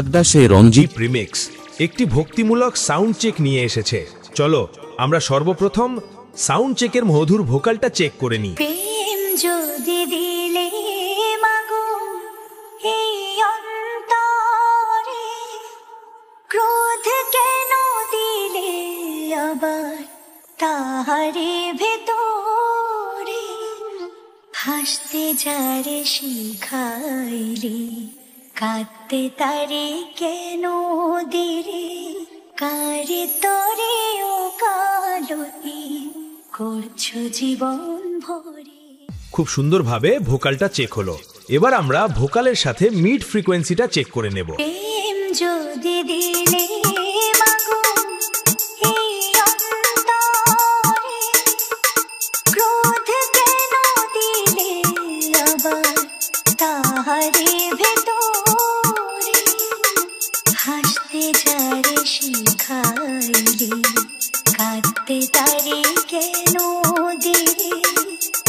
বাগদা রঞ্জিত রিমিক্স একটি ভক্তিমূলক সাউন্ড চেক নিয়ে এসেছে। চলো আমরা সর্বপ্রথম সাউন্ড চেকের মধুর ভোকালটা চেক করে নিই। প্রেম যদি দিলে মাগো এই অন্তরে, ক্রোধ কেন দিলে আবার তাহারে ভেতরে, হাসতে যারে শিখাইলে কাঁদতে তারে কেন দিলে, কারে তরে ও কালতি করছো জীবন ভরে। খুব সুন্দরভাবে ভোকালটা চেক হলো। এবার আমরা ভোকালের সাথে মিড ফ্রিকোয়েন্সিটা চেক করে নেব। প্রেম যদি দিলে মাগো এই অন্তরে, ক্রোধ কেন দিলে আবার তাহারে ভেতরে, হাসতে যারে শিখাইলে কাঁদতে তারে কেন দিলে,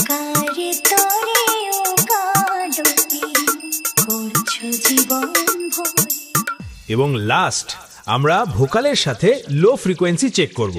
কারে তরে ও কালতি করছো জীবন ভরে। এবং লাস্ট আমরা ভোকালের সাথে লো ফ্রিকোয়েন্সি চেক করব।